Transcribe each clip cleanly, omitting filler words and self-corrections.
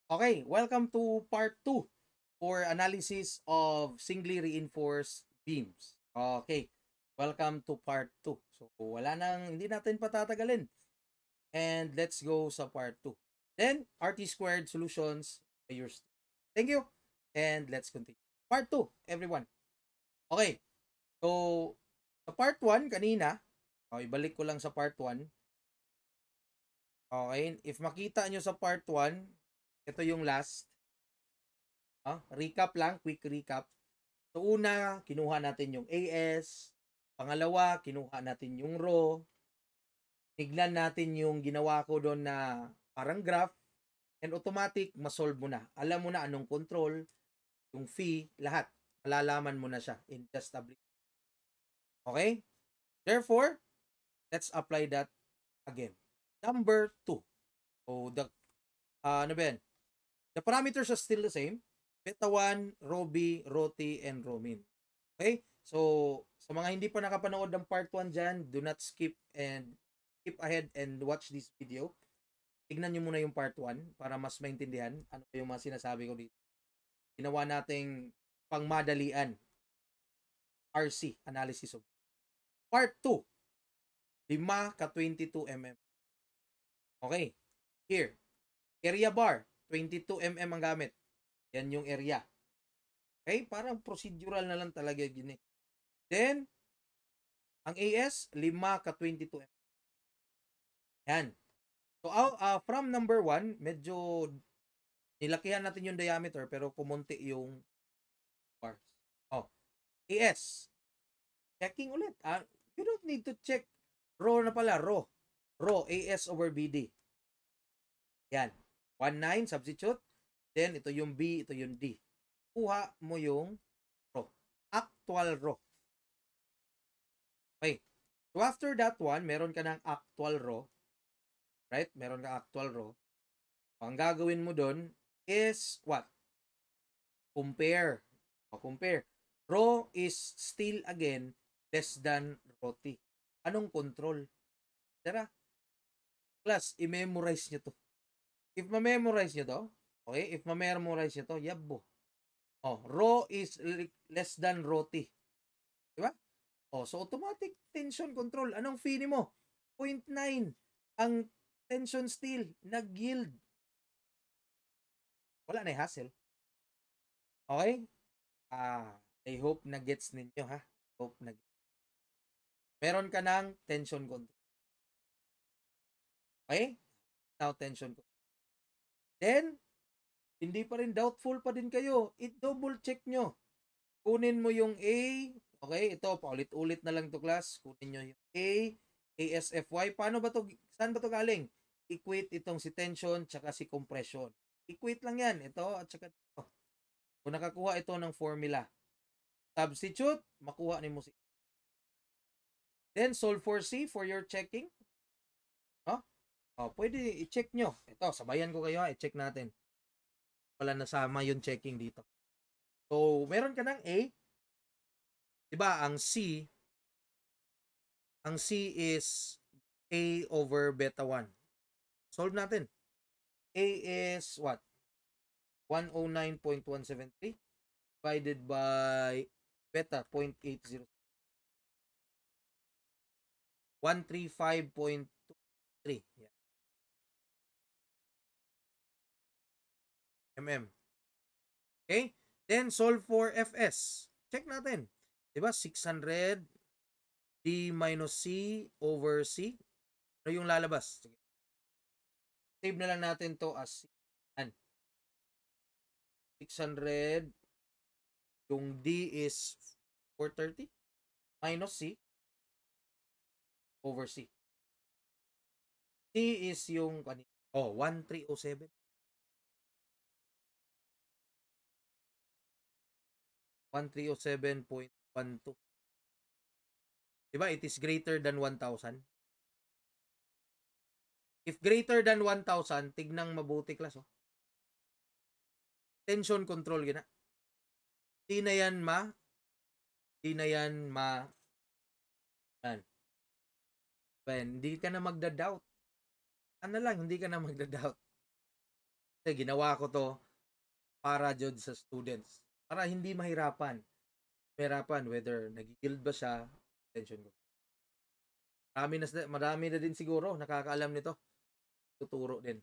Okay, welcome to part 2 for analysis of singly reinforced beams. Okay, welcome to part 2. So, hindi natin patatagalin. And let's go sa part 2. Then, RT squared solutions by yours. Thank you. And let's continue. Part 2, everyone. Okay, so sa part 1 kanina, okay, balik ko lang sa part 1. Okay, if makita nyo sa part 1, ito yung last. Recap lang, quick recap. So una, kinuha natin yung AS. Pangalawa, kinuha natin yung raw. Tignan natin yung ginawa ko doon na parang graph. And automatic, masolve mo na. Alam mo na anong control, yung fee, lahat. Malalaman mo na siya in just a blink. Okay? Therefore, let's apply that again. Number 2. So, ano ba yan? The parameters are still the same. Beta 1, rho B, rho T, and rho min. Okay? So, sa mga hindi pa nakapanood ng part 1 dyan, do not skip ahead and watch this video. Tignan nyo muna yung part 1 para mas maintindihan ano yung mga sinasabi ko dito. Ginawa nating pangmadalian RC, analysis of. Part 2, 5 ka 22 mm. Okay, here, area bar, 22 mm ang gamit. Yan yung area. Okay, parang procedural na lang talaga yun eh. Then, ang AS, 5 ka 22 mm. Yan. So, from number 1, medyo nilakihan natin yung diameter pero kumunti yung bars. Oh, AS. Checking ulit. You don't need to check. Rho na pala, rho. Rho, AS over BD. Yan. 1,9, substitute. Then, ito yung B, ito yung D. Kuha mo yung rho. Actual rho. Okay. So, after that one, meron ka ng actual rho. Right? Meron ka actual rho. Ang gagawin mo doon is what? Compare. Compare. Rho is still again less than rho T. Anong control? Tara, class, i-memorize nyo to. If ma-memorize nyo to, okay, if ma-memorize nyo to, yabo. Rho is less than rho T. Diba? So automatic tension control. Anong fee mo? 0.9. Ang tension steel, nag-yield. Wala na hassle. Okay? I hope na gets ninyo ha. Hope na meron ka ng tension control. Okay? Now tension control. Then, hindi pa rin doubtful pa din kayo. I-double check nyo. Kunin mo yung A. Okay, ito, paulit-ulit na lang to class. Kunin nyo yung A, ASFY. Paano ba to? Saan ba to galing? Equate itong si tension tsaka si compression. Equate lang yan. Ito at tsaka ito. Kung nakakuha ito ng formula, substitute, makuha ni mo si. Then, solve for C for your checking. Pwede i-check nyo. Ito, sabayan ko kayo ha. I-check natin. Wala nasama yung checking dito. So, meron ka ng A. Diba, ang C is A over beta 1. Solve natin. A is what? 109.173 divided by beta 0.80. 135.23. Yeah. mm. Okay? Then solve for Fs. Check natin. Diba? 600 D minus C over C. Ano yung lalabas? Sige. Save na lang natin to as 600. Yung D is 430 minus C over C. C is yung 1307. 1307.12. Diba? It is greater than 1,000. If greater than 1,000, tignang mabuti class. Tension control gina. Di na yan yan. Ben, hindi ka na magda-doubt. Ano lang, hindi ka na magda-doubt. Kasi ginawa ko to para jud sa students. Para hindi mahirapan. Mahirapan whether nag-yield ba siya, attention ko. Marami na din siguro nakakaalam nito. Tuturo din.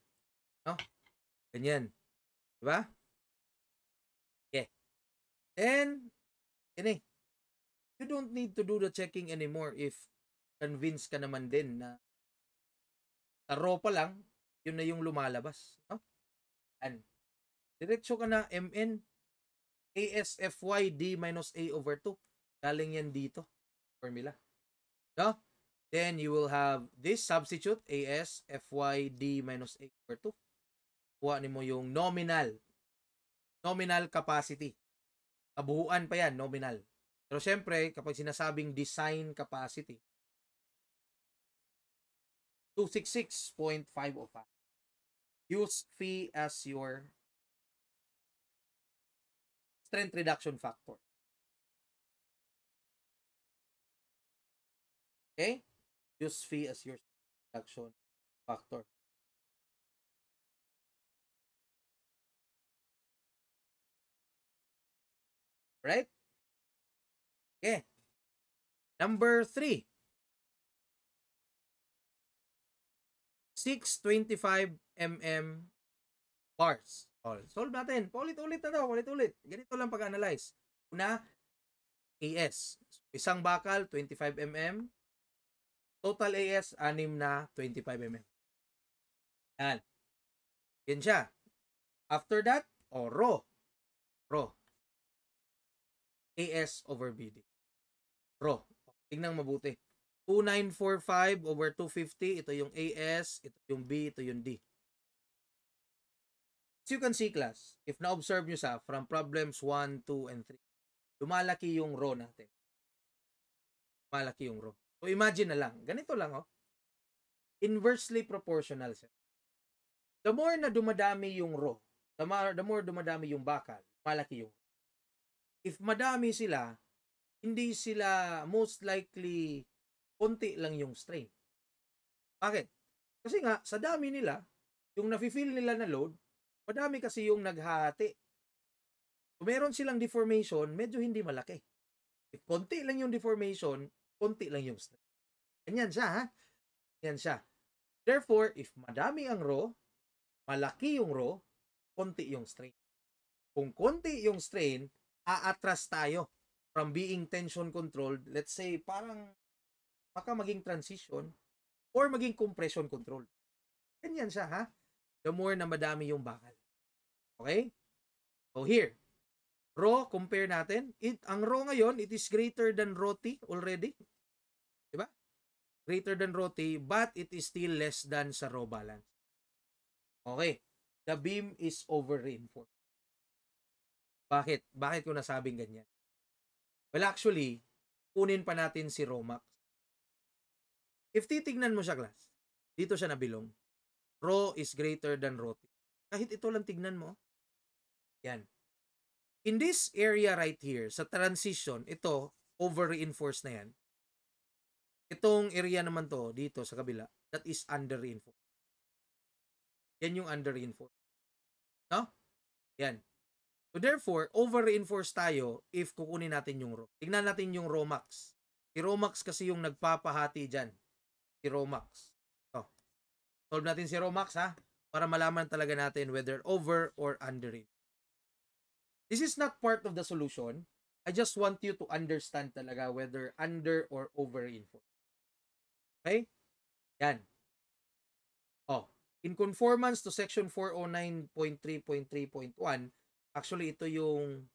No? Ganyan. Diba? Okay. And, ini, you don't need to do the checking anymore if convinced ka naman din na sa raw pa lang, yun na yung lumalabas. No? And, diretso ka na MN, ASFYD minus A over 2. Galing yan dito. Formula. No? Then you will have this substitute, AS, FYD minus A over 2. Kuha mo yung nominal capacity. Kabuuan pa yan, nominal. Pero syempre, kapag sinasabing design capacity, 266.505. Use phi as your strength reduction factor. Okay? Use phi as your reduction factor. Right? Okay. Number 3. 625 mm bars. Solve natin. Paulit-ulit na daw. Paulit-ulit. Ganito lang pag-analyze. Una, AS. Isang bakal, 25 mm. Total AS, 6 na 25 mm. Yan. Yan siya. After that, RO. AS over BD. RO. Tingnan mabuti. 2945 over 250. Ito yung AS. Ito yung B. Ito yung D. As you can see, class, if na-observe nyo sa from problems 1, 2, and 3, lumalaki yung RO natin. Lumalaki yung RO. So, imagine na lang. Ganito lang, oh. Inversely proportional siya. The more na dumadami yung RO, the more dumadami yung bakal, malaki yung RO. If madami sila, hindi sila most likely konti lang yung strain. Bakit? Kasi nga, sa dami nila, yung nafe-feel nila na load, madami kasi yung naghahati. Kung meron silang deformation, medyo hindi malaki. If konti lang yung deformation, konti lang yung strain. Ganyan siya, ha? Ganyan siya. Therefore, if madami ang RO, malaki yung RO, konti yung strain. Kung konti yung strain, aatras tayo from being tension controlled, let's say, parang baka maging transition or maging compression controlled. Ganyan siya, ha? The more na madami yung bakal. Okay? So here, RO, compare natin. Ang RO ngayon, it is greater than RO T already. Diba? Greater than RO T, but it is still less than sa RO balance. Okay. The beam is over-reinforced. Bakit? Bakit ko nasabing ganyan? Well, actually, kunin pa natin si RO max. If titignan mo siya, class, dito siya nabilong. RO is greater than RO T. Kahit ito lang tignan mo. Yan. In this area right here, sa transition, ito, over-reinforced na yan. Itong area naman to, dito sa kabila, that is under-reinforced. Yan yung under-reinforced. No? Yan. So therefore, over-reinforced tayo if kukunin natin yung RO. Tignan natin yung RO max. Si RO max kasi yung nagpapahati dyan. Si RO max. So, solve natin si RO max, ha? Para malaman talaga natin whether over or under-reinforced. This is not part of the solution. I just want you to understand talaga whether under or over-reinforced. Okay? Yan. Oh, in conformance to section 409.3.3.1, actually ito yung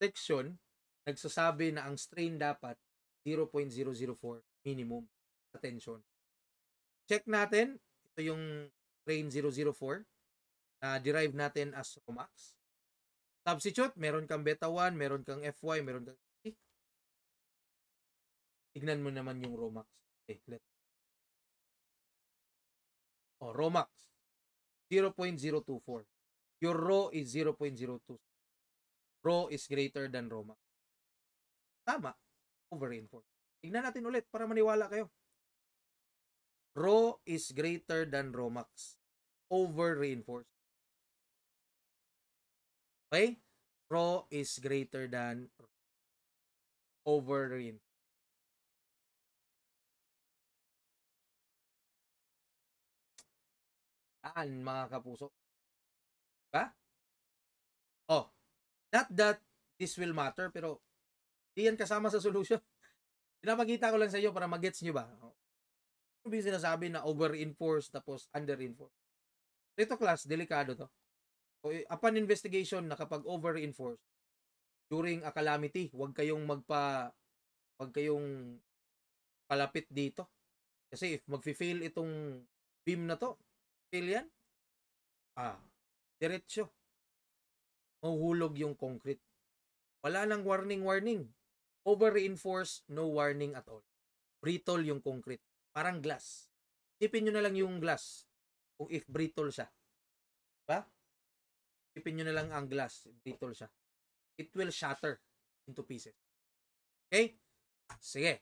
section nagsasabi na ang strain dapat 0.004 minimum sa tension. Check natin, ito yung strain 004 na derive natin as RO max. Substitute, meron kang beta 1, meron kang FY, meron kang E. Tignan mo naman yung RO max. Okay, RO max 0.024. Your RO is 0.02. RO is greater than RO max. Tama, over-reinforced. Tignan natin ulit para maniwala kayo. RO is greater than RO max. over-reinforce. Okay? Rho is greater than over-reinforce. Mga kapuso? Ba? Oh, not that this will matter, pero di yan kasama sa solution. Pinapakita ko lang sa iyo para magets nyo ba? Ano ba yung sinasabi na over-reinforce tapos under-reinforce? Ito class, delikado to. So, upon investigation na kapag over-reinforce, during a calamity, huwag kayong palapit dito. Kasi if magfi-fail itong beam na to, fail yan, diretsyo. Mahuhulog yung concrete. Wala nang warning. Over-reinforce, no warning at all. Brittle yung concrete. Parang glass. Isipin nyo na lang yung glass. Kung if brittle siya. Diba? Isipin nyo na lang ang glass. Brittle siya. It will shatter into pieces. Okay? Sige.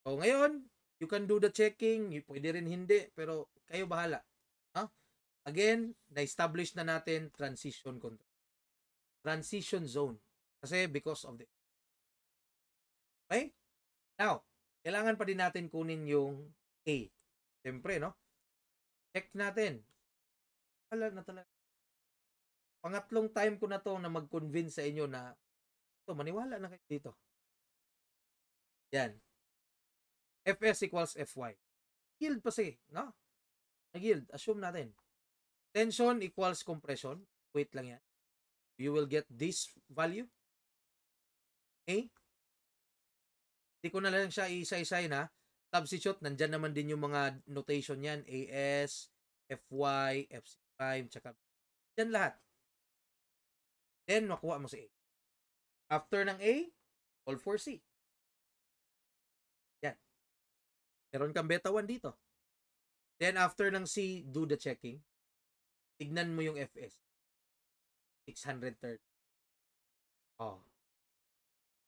So ngayon, you can do the checking. Pwede rin hindi. Pero kayo bahala. Again, na-establish na natin transition control. Transition zone. Kasi because of the... Okay? Now, kailangan pa din natin kunin yung A. Siyempre, no? Check natin. Wala na talaga. Pangatlong time ko na to na mag-convince sa inyo na ito, maniwala na kayo dito. Yan. Fs equals Fy. Yield pa si, no? Nag-yield. Assume natin. Tension equals compression. Wait lang yan. You will get this value. Okay? Hindi ko na lang siya isa-isay na. Substitute, nandyan naman din yung mga notation yan. AS, Fy, Fc prime, tsaka yan lahat. Then, makuha mo si A. After ng A, all for C. Yan. Meron kang beta 1 dito. Then, after ng C, do the checking. Tignan mo yung Fs. 630.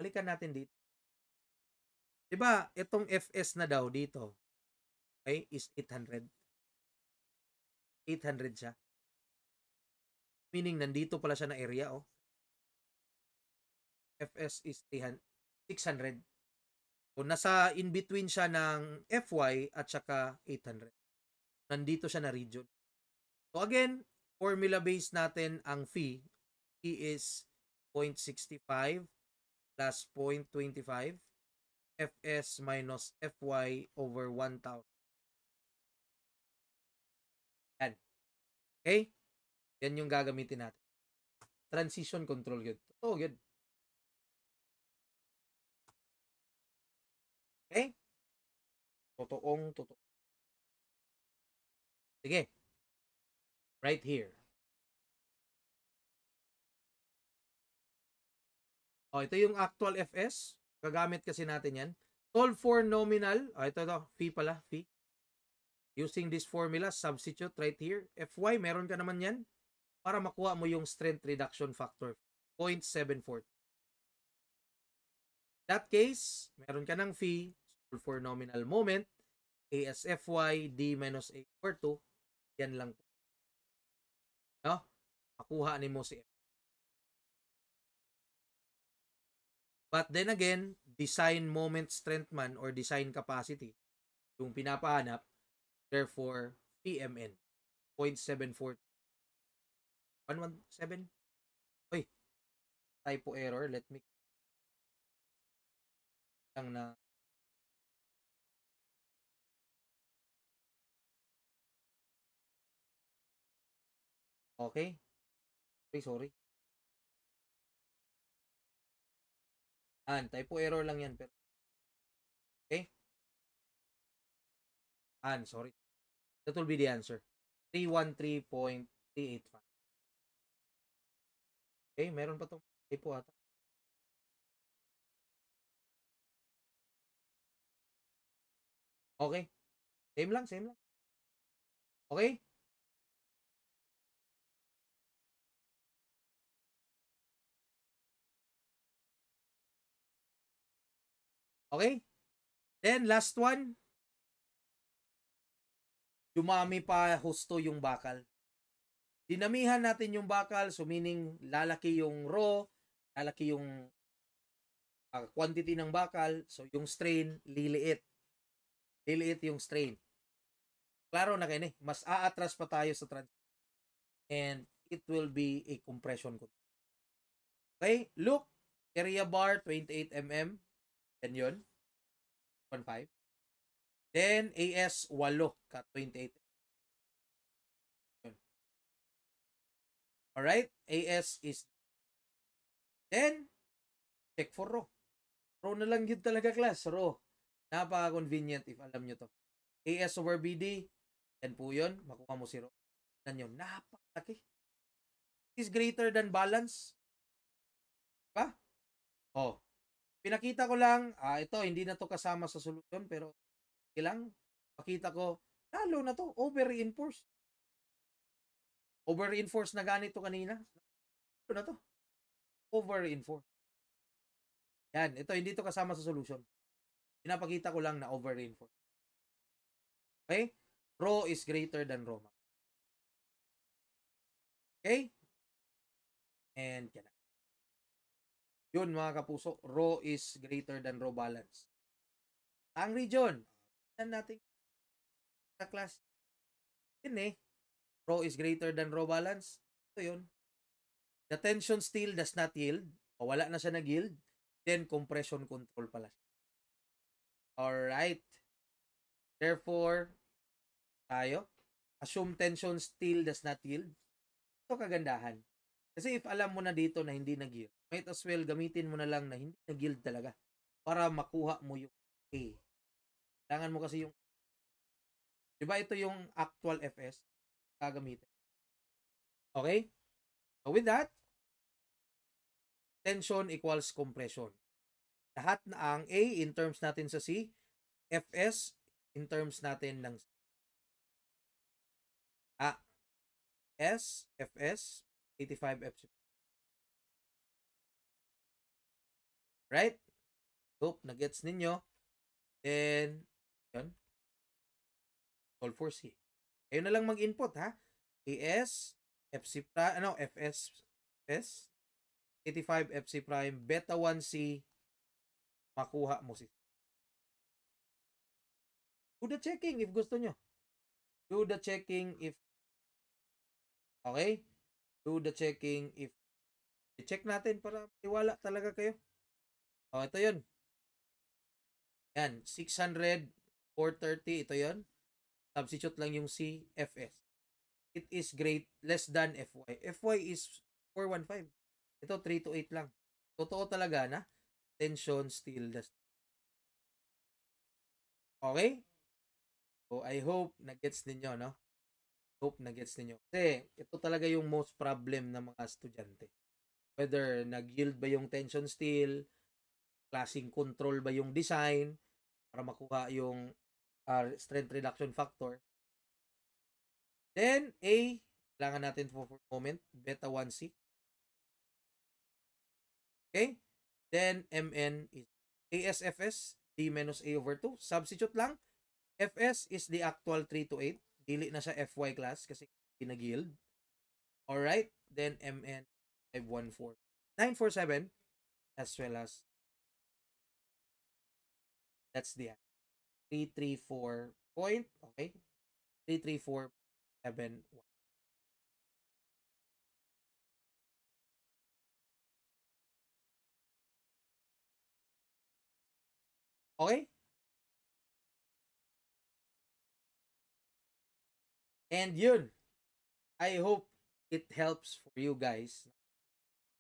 Balikan natin dito. Diba, itong Fs na daw dito, okay, is 800. 800 siya. Meaning, nandito pala siya na area, Fs is 600. So, nasa in-between siya ng Fy at saka 800. Nandito siya na region. So, again, formula base natin ang phi. Phi is 0.65 plus 0.25 Fs minus Fy over 1,000. Yan. Okay? Yan yung gagamitin natin. Transition control yun. Oh, yun. Okay? Totoong totoo. Sige. Right here. Ito yung actual Fs. Gagamit kasi natin yan. Solve for nominal. Ito. Phi pala. Phi. Using this formula, substitute right here. Fy, meron ka naman yan. Para makuha mo yung strength reduction factor. 0.74. That case, meron ka ng phi. Solve for nominal moment. A as Fy, D minus A over 2. Yan lang po. No? Makuha ni mo si F. But then again, design moment strength man or design capacity, yung pinapahanap, therefore, PMN, 0.74. 117? Oy, typo error. Let me lang na okay. Sorry. Typo error lang yan. Pero okay. Sorry. That will be the answer. 313.385. Okay, meron pa itong typo ata. Okay. Same lang. Okay? Okay? Then, last one. dumami pa husto yung bakal. Dinamihan natin yung bakal, so meaning lalaki yung raw, lalaki yung quantity ng bakal, so yung strain liliit. Liliit yung strain. Klaro na kayo mas aatras pa tayo sa transition and it will be a compression control. Okay, look, area bar 28 mm, yan yun, 1.5. Then AS 8 ka 28. Alright, AS is then check for raw. Raw na lang yun talaga class, raw. Napaka-convenient if alam nyo to. AS over BD, yan po yun, makuha mo si raw. Yan yun, napakalaki. Is greater than balance. Diba? Oh, pinakita ko lang, ito, hindi na to kasama sa solusyon, pero ilang, pakita ko, lalo na to, over-reinforce. Over-reinforce na ganito kanina. Lalo na to. Over-reinforce. Yan, ito, hindi to kasama sa solution. Pinapakita ko lang na over-reinforce. Okay? Rho is greater than rho max. Okay? And yan. Yun mga kapuso, rho is greater than rho balance. Ang region, yan natin sa class. Yun rho is greater than rho balance. Ito yun. The tension steel does not yield. O wala na siya nag-yield. Then compression control pala. Alright. Therefore, tayo, assume tension steel does not yield. Ito kagandahan. Kasi if alam mo na dito na hindi nag-yield, might as well gamitin mo na lang na hindi nag-yield talaga para makuha mo yung A. Kailangan mo kasi yung, diba ito yung actual FS gagamitin. Okay? So with that, tension equals compression. Lahat na ang A in terms natin sa C, FS in terms natin ng S, FS, 85 FC. Right? Hope na-gets ninyo. Then, yun. Solve for C. Kayo na lang mag-input, ha? AS, FC prime, FS, FS, 85 FC prime, beta 1C, makuha mo si. Do the checking if gusto nyo. Do the checking if, okay? Do the checking if, i-check natin para iwala talaga kayo. O, ito yun. Yan, 600, 430, ito yun. Substitute lang yung C, FS. It is great, less than FY. FY is 415. Ito, 328 lang. Totoo talaga na tension steel does. Okay? So, I hope na-gets ninyo, no? Hope na-gets ninyo. Kasi, ito talaga yung most problem ng mga estudyante. Whether nag-yield ba yung tension steel, klaseng control ba yung design, para makuha yung strength reduction factor. Then, A, kailangan natin for a moment, beta 1C. Okay? Then, MN is ASFS, D minus A over 2. Substitute lang. FS is the actual 3 to 8. Dili na siya FY class kasi pinag-yield. Alright? Then, MN 514. 947 as well as that's the 334 point. Okay? 33471. Okay? And yun. I hope it helps for you guys.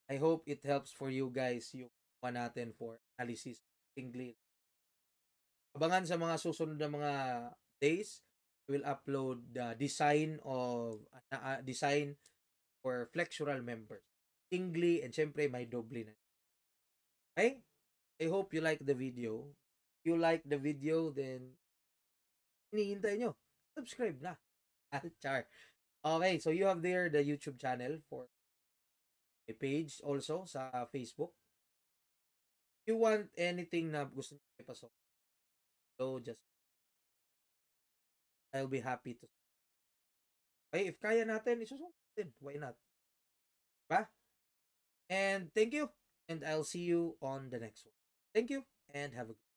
I hope it helps for you guys yung natin for analysis. English. Abangan sa mga susunod na mga days, we will upload the design of design for flexural members. Singly and syempre may doble na. Okay? I hope you like the video. If you like the video, then hinihintay nyo. Subscribe na. Char. Okay, so you have there the YouTube channel for a page also sa Facebook. If you want anything na gusto nyo ipasok, so just I'll be happy to Okay, if kaya natin, isusunod natin. Why not? Ba? And thank you. And I'll see you on the next one. Thank you and have a good